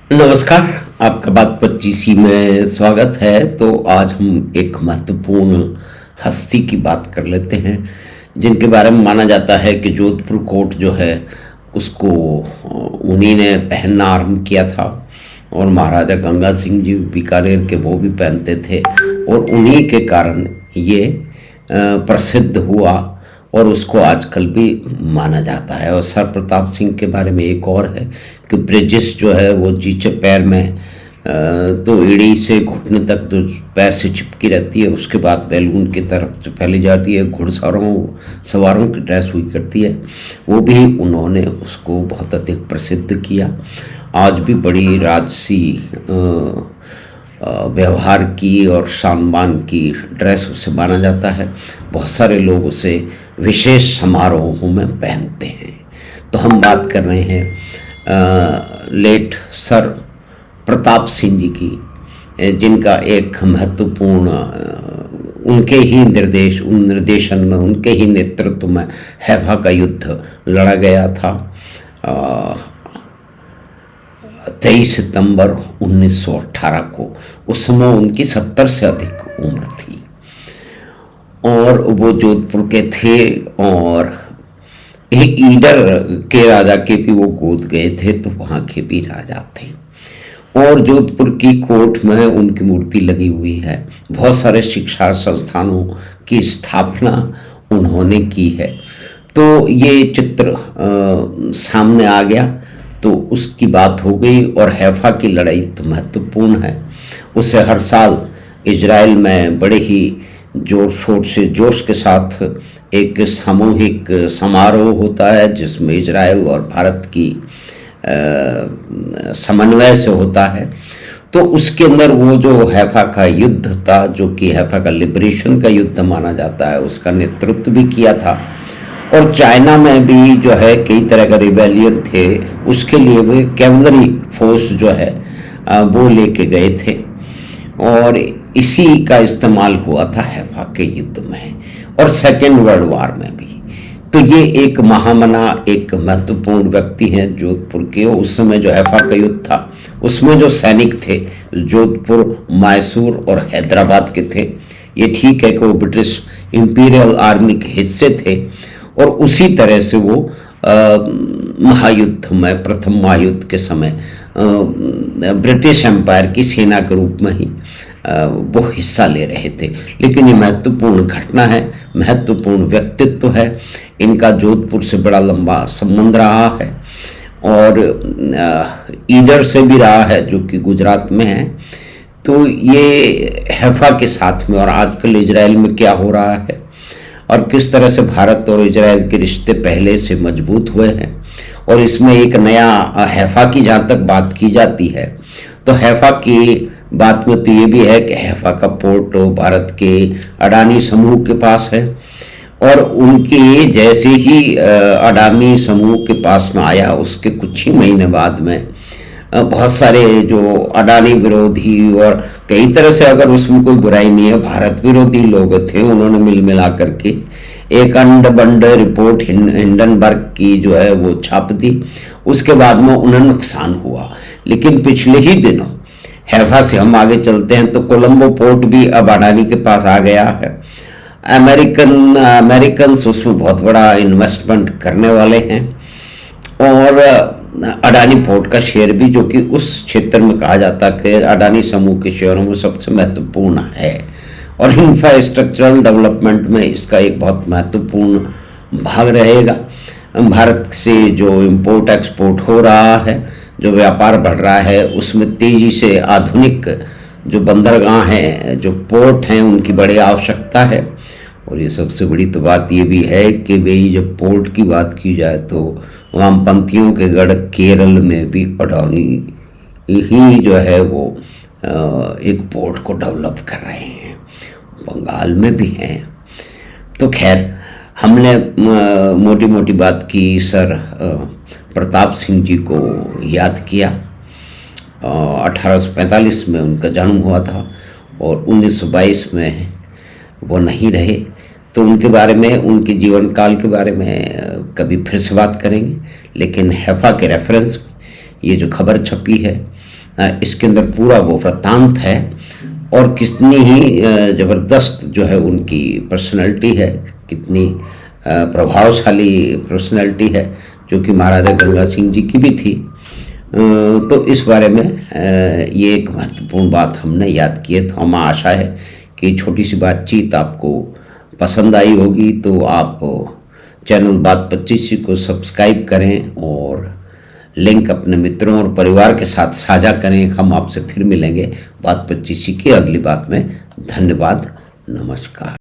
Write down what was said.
नमस्कार। आपका बात 25 में स्वागत है। तो आज हम एक महत्वपूर्ण हस्ती की बात कर लेते हैं जिनके बारे में माना जाता है कि जोधपुर कोट जो है उसको उन्हीं ने पहनना आरंभ किया था और महाराजा गंगा सिंह जी बीकानेर के वो भी पहनते थे और उन्हीं के कारण ये प्रसिद्ध हुआ और उसको आजकल भी माना जाता है। और सर प्रताप सिंह के बारे में एक और है कि ब्रिजिस जो है वो नीचे पैर में तो एड़ी से घुटने तक तो पैर से चिपकी रहती है, उसके बाद बैलून की तरफ से फैली जाती है, घुड़सवारों सवारों की ड्रेस हुई करती है। वो भी उन्होंने उसको बहुत अधिक प्रसिद्ध किया। आज भी बड़ी राजसी व्यवहार की और शान की ड्रेस उसे माना जाता है। बहुत सारे लोग उसे विशेष समारोहों में पहनते हैं। तो हम बात कर रहे हैं लेट सर प्रताप सिंह जी की, जिनका एक महत्वपूर्ण उनके ही निर्देशन में, उनके ही नेतृत्व में हैफा का युद्ध लड़ा गया था 23 सितंबर 1918 को। उस समय उनकी 70 से अधिक उम्र थी और वो जोधपुर के थे और ईडर के राजा के भी वो गोद गए थे, तो वहाँ के भी राजा थे। और जोधपुर की कोर्ट में उनकी मूर्ति लगी हुई है। बहुत सारे शिक्षा संस्थानों की स्थापना उन्होंने की है। तो ये चित्र सामने आ गया तो उसकी बात हो गई। और हैफा की लड़ाई तो महत्वपूर्ण है। उससे हर साल इजराइल में बड़े ही जोर शोर से जोश के साथ एक सामूहिक समारोह होता है जिसमें इजराइल और भारत की समन्वय से होता है। तो उसके अंदर वो जो हैफा का युद्ध था, जो कि हैफा का लिबरेशन का युद्ध माना जाता है, उसका नेतृत्व भी किया था। और चाइना में भी जो है कई तरह का रिबेलियन थे, उसके लिए वे कैवलरी फोर्स जो है वो लेके गए थे और इसी का इस्तेमाल हुआ था हैफा के युद्ध में और सेकेंड वर्ल्ड वार में भी। तो ये एक महामना, एक महत्वपूर्ण व्यक्ति हैं जोधपुर के। उस समय जो हैफा का युद्ध था उसमें जो सैनिक थे जोधपुर, मैसूर और हैदराबाद के थे। ये ठीक है कि वो ब्रिटिश इंपीरियल आर्मी के हिस्से थे और उसी तरह से वो महायुद्ध में, प्रथम महायुद्ध के समय ब्रिटिश एम्पायर की सेना के रूप में ही वो हिस्सा ले रहे थे। लेकिन ये महत्वपूर्ण घटना है, महत्वपूर्ण व्यक्तित्व है। इनका जोधपुर से बड़ा लंबा संबंध रहा है और ईडर से भी रहा है जो कि गुजरात में है। तो ये हैफा के साथ में और आजकल इजराइल में क्या हो रहा है और किस तरह से भारत और इजराइल के रिश्ते पहले से मजबूत हुए हैं। और इसमें एक नया हैफा की जहाँ तक बात की जाती है तो हैफा की बात में तो ये भी है कि हैफा का पोर्ट भारत के अडानी समूह के पास है और उनके जैसे ही अडानी समूह के पास में आया उसके कुछ ही महीने बाद में बहुत सारे जो अडानी विरोधी और कई तरह से, अगर उसमें कोई बुराई नहीं है, भारत विरोधी लोग थे, उन्होंने मिल मिला करके एक अंड बंड रिपोर्ट हिंडनबर्ग की जो है वो छाप दी। उसके बाद में उन्हें नुकसान हुआ। लेकिन पिछले ही दिनों हैफा से हम आगे चलते हैं तो कोलंबो पोर्ट भी अब अडानी के पास आ गया है। अमेरिकन्स उसमें बहुत बड़ा इन्वेस्टमेंट करने वाले हैं और अडानी पोर्ट का शेयर भी, जो कि उस क्षेत्र में कहा जाता है कि अडानी समूह के शेयरों में सबसे महत्वपूर्ण है और इंफ्रास्ट्रक्चरल डेवलपमेंट में इसका एक बहुत महत्वपूर्ण भाग रहेगा। भारत से जो इंपोर्ट एक्सपोर्ट हो रहा है, जो व्यापार बढ़ रहा है, उसमें तेजी से आधुनिक जो बंदरगाह हैं, जो पोर्ट हैं, उनकी बड़ी आवश्यकता है। और ये सबसे बड़ी तो बात ये भी है कि भाई जब पोर्ट की बात की जाए तो वामपंथियों के गढ़ केरल में भी अडानी ही जो है वो एक पोर्ट को डेवलप कर रहे हैं, बंगाल में भी हैं। तो खैर, हमने मोटी मोटी बात की, सर प्रताप सिंह जी को याद किया। 1845 में उनका जन्म हुआ था और 1922 में वो नहीं रहे। तो उनके बारे में, उनके जीवन काल के बारे में कभी फिर से बात करेंगे। लेकिन हैफा के रेफरेंस में ये जो खबर छपी है इसके अंदर पूरा वो वृत्तांत है और कितनी ही ज़बरदस्त जो है उनकी पर्सनैलिटी है, कितनी प्रभावशाली पर्सनैलिटी है, जो कि महाराजा गंगा सिंह जी की भी थी। तो इस बारे में ये एक महत्वपूर्ण बात हमने याद की है। तो हमें आशा है कि छोटी सी बातचीत आपको पसंद आई होगी। तो आप चैनल बात 25 को सब्सक्राइब करें और लिंक अपने मित्रों और परिवार के साथ साझा करें। हम आपसे फिर मिलेंगे बात 25 की अगली बात में। धन्यवाद, नमस्कार।